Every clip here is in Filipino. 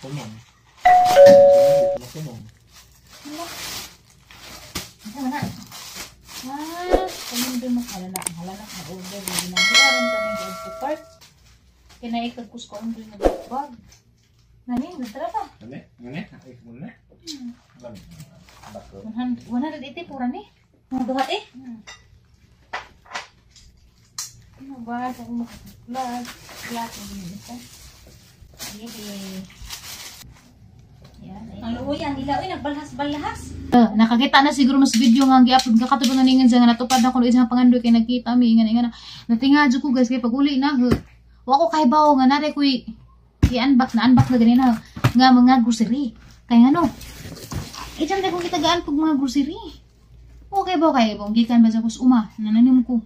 Kumong. Kumong. Ano na? Kung hindi mo halanak na order na ginagawa ka ng airport. Kinaikag ko sa kong doon nagbag. Nani, nagtara pa? Nani? Nani? Ay, muna. 180 pura ni. Mga duhat eh. Ano ba? Sa kong vlog. Vlog na din ito. Ang luhoy, ang ilaw, nagbalhas-balhas. Nakakita na siguro mas video nga gi-upload ka katubang nga nga natupad na kuno isang pangandoy kay nagkita mi nga natingadyo ko guys kay pag-uli na wa ko kay bawo nga nare ko i-unbox na ganina nga mga grocery kay ngano itan kay kung kita gaan pag mga grocery okay ba kay bong gikan ba sa kusuma nananim ko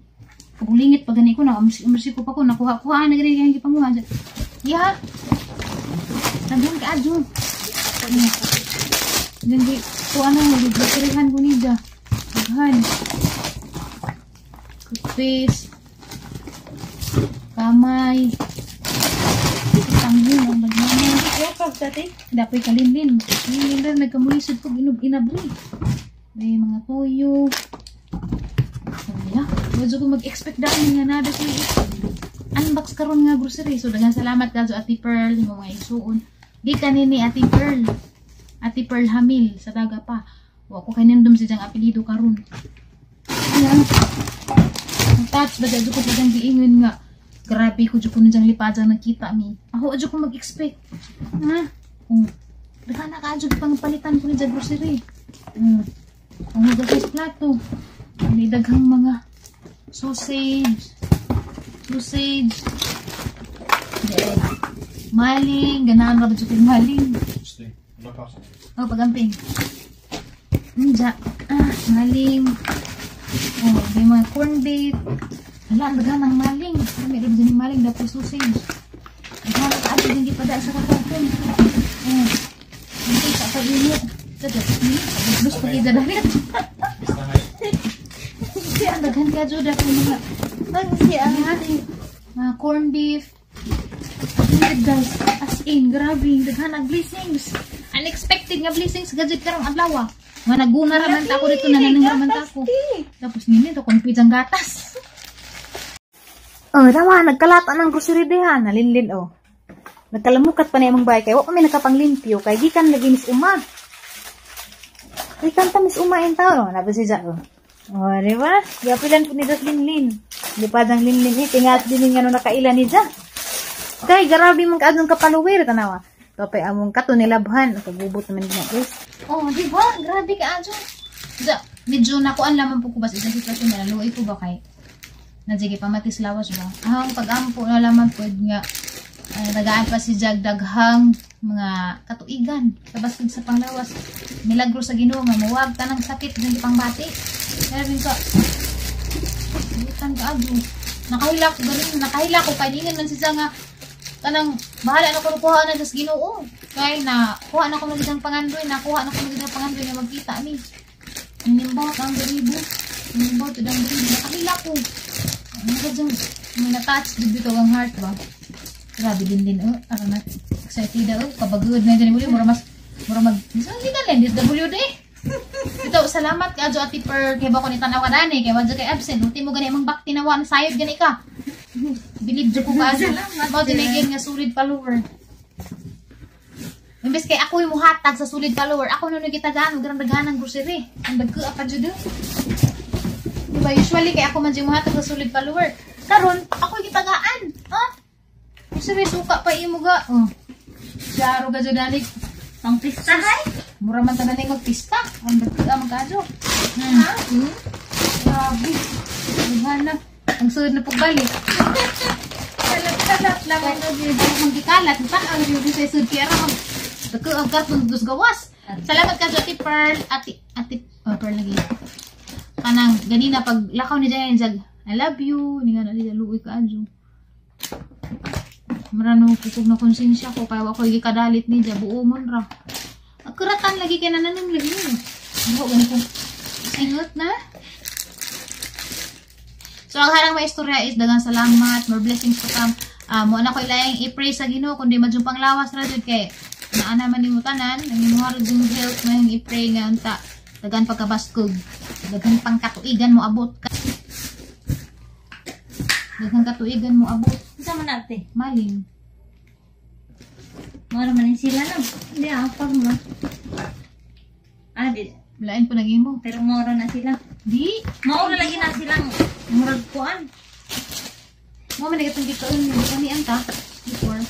pagulingit pag gani ko na umsi ko pa ko nakuha na gani kay gipanguha ya nandun ka adyo jadi ko ano nagdikirihan ko niya daghan kupis kamay tangin ang bagay kaya pag dati dapat kalinlin nila nagkamulisod ko inabri may mga toyo wala medyo ko mag-expect dahil nga nada ko unbox karon nga grocery so daghang salamat kadto Ate Pearl mga isuon gikan ni Ate Pearl Hamil sa daga pa. Wa ko kanindom si jang apelyido karon. Ayan. Touch ba dito ko jang giingon nga. Grabe ko jud ko jang lipadang nakita mi. Ako adyo ko mag-expect. Ha? Daga na ka adyo pang palitan ko ni jang grocery. Ang mga plato. May daghang mga sausage. Maling, ganahan ra ba jud maling. Oh, pagamping. Nja. Maling. Oh, may mga corn beef. Hala, dagan ng maling. May rin din maling dapat sausage. Hala, kaado din gipada sa kakapon. Oh. Hindi sa pag-init. Sa dapat ni, gusto ko idadalit. Kasi ang dagan ka jud ako mga. Kasi ang ating corn beef. Guys, as in, grabe, daghan ang blessings. Unexpected nga blessings gajud karong adlaw. Nga naguna ra man ta ako dito nananang raman ta ako. Tapos nini to kon pijang gatas. Oh, tama nagkalata ng grocery diha, nalinlin oh. Nagkalamukat pa na imong bay kay wa kami nakapanglimpyo kay gikan lagi Miss Uma. Gikan ta Miss Uma enta oh, nabasi ja oh. Oh, di ba? Gapilan po ni das linlin. Di padang linlin tingat din nga no nakailan ni ja. Kay grabe man kaadtong kapaluwer tanawa. Kapay among kato nilabhan, nakagubot naman niya, guys. Oh, di ba? Grabe ka, Adjo. Medyo nakuan lamang po ko ba sa isang sitwasyon na naluoy ko ba kay nadsige pamatis lawas ba? Ang pag-ampo na lamang po nga nagaan pa si Jagdaghang mga katuigan tabas sa panglawas. Milagro sa Ginoo nga mawag tanang sakit ng pangbati. Kaya rin ka, bukan ka, Adjo. Nakahila ko, kaya ingin man siya nga kanang bahala na ko kuha na sa Ginoo kay na kuha na ko ng isang pangandoy nga magkita ni nimbaw ang garibo nimbaw to dang garibo nakahila ko ano ka dyan may na-touch dito ang heart ba grabe din para na excited kabagod na dyan mura mag hindi ka lang DSWD ito salamat ka Adjo Ate Pearl kay ba ko ni tanawa dani kay wadyo kay absent ultimo gani amang bak tinawa na sayod gani ka bilib dyan ko ka Adjo mao dinigin nga solid follower imbes kay ako yung muhatag sa solid follower ako nung nagitagaan magdang-dagaan ng grocery ang dagko apa dyan diba usually kay ako man dyan muhatag sa solid follower karon ako yung gitagaan grocery suka pa imo ga jaro ga dyan dalig pang pista mura man tanan ay magpista ang dagko ang Adjo grabe na ang sunod na pagbalik kalat lang na dito kung gikalat ang dito sa sud kaya ra dagko ang karton dos gawas salamat ka Ate Pearl Ate Pearl lagi kanang ganina pag lakaw ni Jayan jag I love you ni nga na luoy ka Adjo marano kusog na konsensya ko kaya ako gikadalit ni ja buomon ra akuratan lagi kay nananim lagi buho gani ko singot na. So ang harang may istorya is dagang salamat, more blessings to come. Mo na ko ilayang i-pray sa Ginoo kundi majumpang lawas ra jud kay Naana man yung tanan, nangimuha rin yung health mo yung i-pray nga unta. Dagan pagkabaskog. Dagan pang katuigan mo abot ka. Dagan katuigan mo abot. Sama natin. Maling. Mara man sila na. Hindi apa mo. Di. Lain po naging mo. Pero mora na sila. Di. Maura lagi na silang murag kuan. Mo man nagatong gitoon yung kanian ta. Before.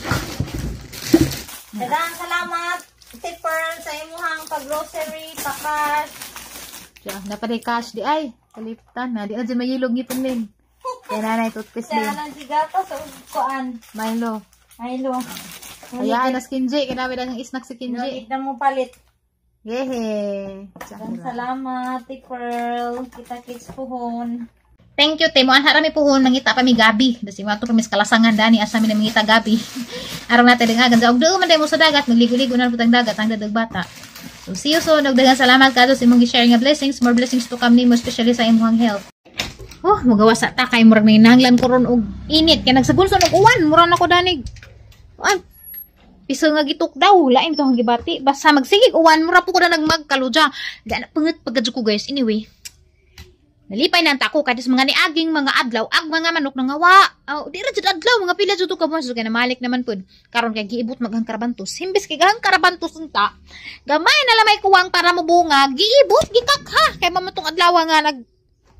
Daghang salamat, Tipper, sa imuhang pag-grocery, pakas. Siya, napaday cash di ay. Kaliptan na. Di na dyan mayilog ngipon din. Kaya nanay toothpaste din. Kaya lang sigata sa kuan. Milo. Milo. Kaya na skinji. Kaya namin ang snack si Kinji. Kita mo palit. Yehe. Daghang salamat, Tipper. Kita kids puhon. Thank you, Temo. Ang harami po mangita pa mi gabi. Dasi mga ito pa mis kalasangan dani asa mi na mangita gabi. Araw natin ang agan. Og doon man mo sa dagat. Magligo-ligo na putang dagat. Ang dadag bata. So, see you soon. Daghang salamat ka sa imong gi-share nga blessings. More blessings to come nimo, especially sa imong health. Oh, magawa sa ta kay murag may nahanglan ko ron og init. Kaya nagsagunson og uwan. Mura na ko danig. Ay, piso nga gituk daw. Lain to ang gibati. Basta magsigig uwan. Mura po ko na nagmagkaludya. Daan na pangat pagkadyo ko guys. Anyway. Nalipay na ako kahit sa mga niaging mga adlaw, ag mga manok na ngawa. Oh, di ra jud adlaw, mga pila jud ka mo so kay namalik naman pud. Karon kay giibot maghang karabantos. Himbis kay gahang karabantos unta. Gamay na lamay kuwang para mabunga, giibot gikakha kay mamatong adlaw nga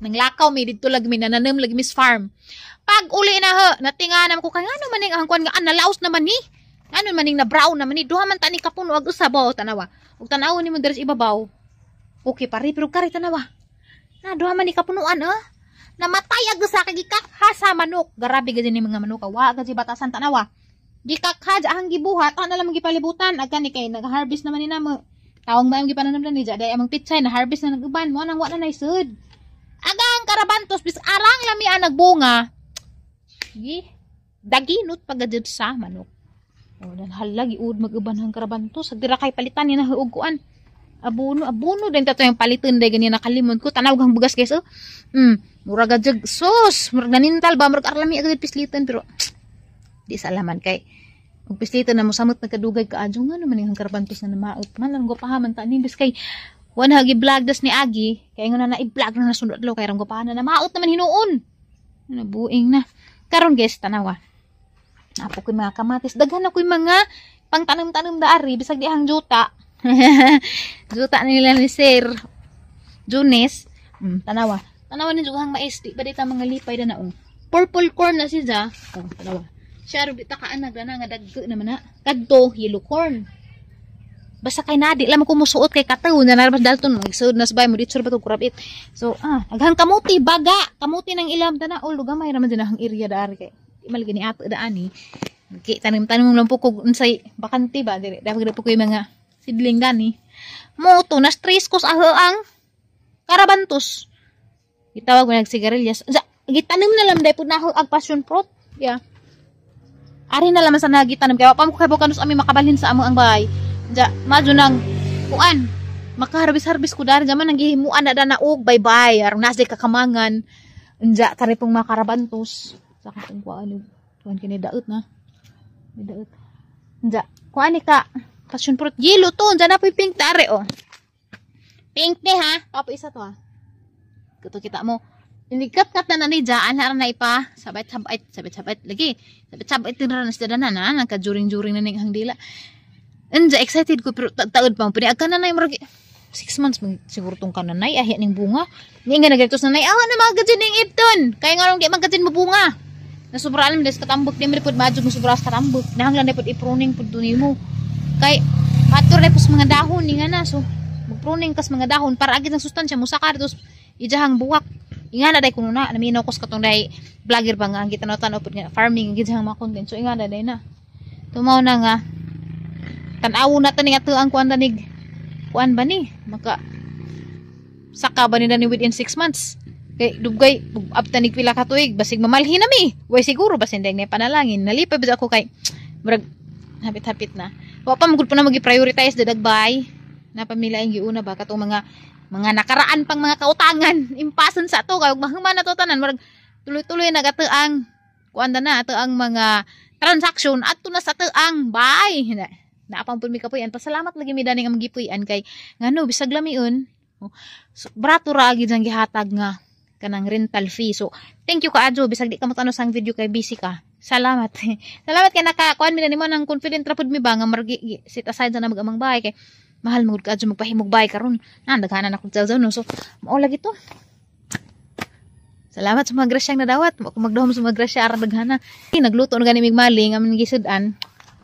nanglakaw mi didto lag mi nananem lag Miss Farm. Pag uli na ha, natinganam ko kay ngano maning ahangkon nga analaos naman ni. Ano maning na brown naman ni, duha man tani kapuno ag usabaw tanawa. Ug tan-aw ni mo deres ibabaw. Okay pare pero kari tanawa. Na duha man ni kapunuan namatay ag sa kagikakha sa manok. Garabi gid ni mga manok wa gid batasan tanawa. Gikakha ang gibuhat ana lang gipalibutan ag kani kay nag-harvest naman ni namo. Tawang ba ang gipananam ni ja day among pitsay na harvest na nag-uban mo nang wa na naisud. Agang karabantos bis arang lami ang nagbunga. Gi daginot pagajud sa manok. O dan halagi ud mag-uban hang karabantos ag dira kay palitan ni na huuguan. Abono din tato yung palitin day ganyan nakalimon ko tanaw gang bugas guys murag gajag sus murag nanintal ba murag arlami agad pislitan pero di salaman kay ug pislitan na mo samot nagkadugay ka adyo nga naman yung karabantos na namaot man lang go pahaman ta ni bis kay wana gi vlog das ni Agi kay nguna na i-vlog na nasundot lo kay rang go pahaman na namaot naman hinuon nabuing na karon guys tanawa napo koy mga kamatis daghan ako mga pangtanom-tanom daari bisag di hang juta. Juta nila ni Sir Junes. Tanawa ni Juhang mais. Di ba dita mga lipay na naong. Purple corn na siya. Oh, tanawa. Siya rin dita kaanag na nga daggo naman na. Kadto, yellow corn. Basta kay nadi. Alam ko musuot kay kataw. Na narabas dalton. Mag-suod na sabay mo. Dito ba ito kurapit. So, aghang kamuti. Baga. Kamuti ng ilam. Tana. O, lugamay naman din ang area daari kay. Di malagi ni ato daan eh. Tanim-tanim lang po kung unsay bakante ba. Dapat po ko yung mga sidling gani. Moto na stress ko sa ang karabantos. Gitawag mo nagsigarilyas. Gitanim na lang dahil po na ang passion fruit. Yeah. Ari na lang sa nagitanim. Kaya wapam ko kay bukanos ami makabalhin sa amo ang bahay. Ja, madyo nang kuan. Makaharbis-harbis ko dari jaman nang gihimuan na naog bye-bye. Arang nasday kakamangan. Ja, kari pong mga karabantos. Sa katong kuan. Kuan kini daot na. Daot. Ja, kuan ni ka. Passion fruit yellow to. Diyan na po yung pink tare, oh. Pink ni, ha? Papo isa to, ha? Ito kita mo. Inikat-kat na ni dyan. Harang na ipa. Sabait-sabait. Lagi. Sabait-sabait din na sila na. Nagka-juring-juring na ning dila. Anja, excited ko. Pero taod pa. Pwede agka na na yung 6 months. Siguro tong kananay. Ahya ning bunga. Hindi nga nagretos na nay. Awa na mga gadyan ning ipton. Kaya nga rin maggadyan mo bunga. Nasubra alam. Des katambok. Di mo rin madjog mo subra sa katambok. Nahanglan na po ipruning po doon mo. Kay patur na po sa mga dahon ni nga na so magpruning kas mga dahon para agad ng sustansya mo sakar tos ijahang buwak inga na day kuno na naminaw ko sa katong day vlogger ba nga ang gitanaw-tanaw pud nga farming gid mga content so inga na day na tumaw na nga tan-awo na tani ato ang kuan danig kuan ba ni maka saka ba ni dani within 6 months kay dugay abtanig pila ka tuig basig mamalhi na mi way siguro basin day na panalangin nalipay ba ako kay murag hapit-hapit na. Wa pa magud pa na magi-prioritize dadagbay. Na pamilya ang giuna ba katong mga nakaraan pang mga kautangan. Impasan sa ato kay mahuman na to tanan murag tuloy-tuloy na gato ang kuan na ato ang mga transaction adto na sa ato ang bay. Naapang pud mi kapuy-an. Pasalamat lagi mi dani nga magipuy-an kay ngano bisag lamiun. So, brato ra gid ang gihatag nga kanang rental fee. So, thank you ka Adjo bisag di ka mo sang video kay busy ka. Salamat. Salamat kay nakakuan mi na nimo nang confident ra pud mi ba nga margi sit aside sa na mag-amang bahay kay mahal mo ka Adjo magpahimog bahay karon. Daghanan ako jaw no. So, mao lagi to. Salamat sa mga grasyang nadawat. Ako magdahom sa mga grasya aron daghana. Nagluto na gani mig maling amin gisud-an.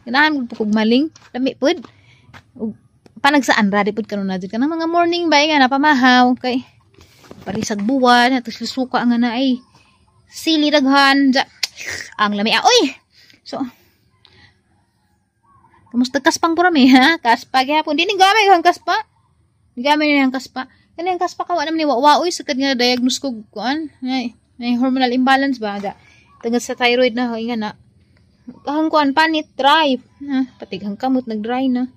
Ganahan mo pug maling, lami pud. Panagsaan ra di pud karon na jud kanang mga morning bay nga napamahaw kay parisag buwan atus suka nga na ay sili daghan ja. Ang lami oy. So kamusta kaspang pura mi ha? Kaspa gyapon di ni gamay ang kaspa. Gamay ni ang kaspa. Kani ang kaspa ka wa naman ni wa oy sakad nga diagnose ko kuan. May hormonal imbalance ba da. Tungod sa thyroid na nga na. Kahang kuan panit dry. Patighang kamot nag-dry na.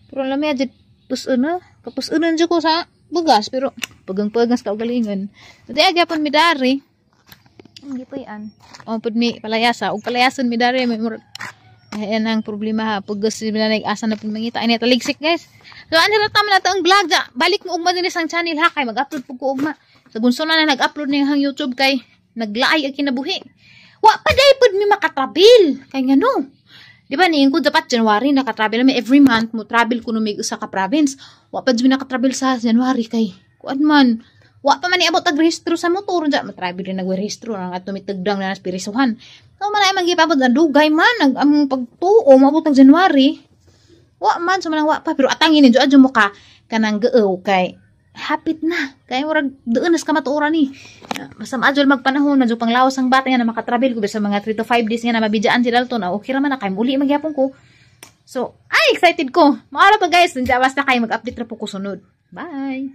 Pero lami adjud puson na. Kapusunan jud ko sa bugas pero pagang-pagas ka ugalingon. Dadi agyapon mi dari. Ang gipuy-an. O pud mi palayasa ug palayason mi dari may ayan ang problema ha. Pugas mi na nag-asa na pud mangita. Ani taligsik guys. So ano na tama na to ang vlog ja. Balik mo ugma dinhi sang channel ha kay mag-upload pud ko ugma. Sa gunso na nag-upload ning hang YouTube kay naglaay ang kinabuhi. Wa pa day pud mi makatrabil. Kay ngano? Di ba niing ko dapat January nakatravel mi every month mo travel kuno mig usa ka province. Wa pa jud mi nakatravel sa January kay kuan man. Wa pa man niabot ag rehistro sa motor ja matravel rin nagrehistro nang ato mitagdang na spirisuhan. So man ay magipabot ang dugay man ang pagtuo maabot ang January. Wa man so man wa pa pero atangin ni adyo mo ka kanang gaaw kay hapit na kay murag deunas ka matuoran ni. Basta maadjol magpanahon madyo panglawas ang bata nga na makatravel ko sa mga 3 to 5 days nga na mabidjaan si Dalton. Okay ra man na kay muli magyapon ko. So, ay excited ko. Maara pa guys, basta kay mag-update ra po ko sunod. Bye.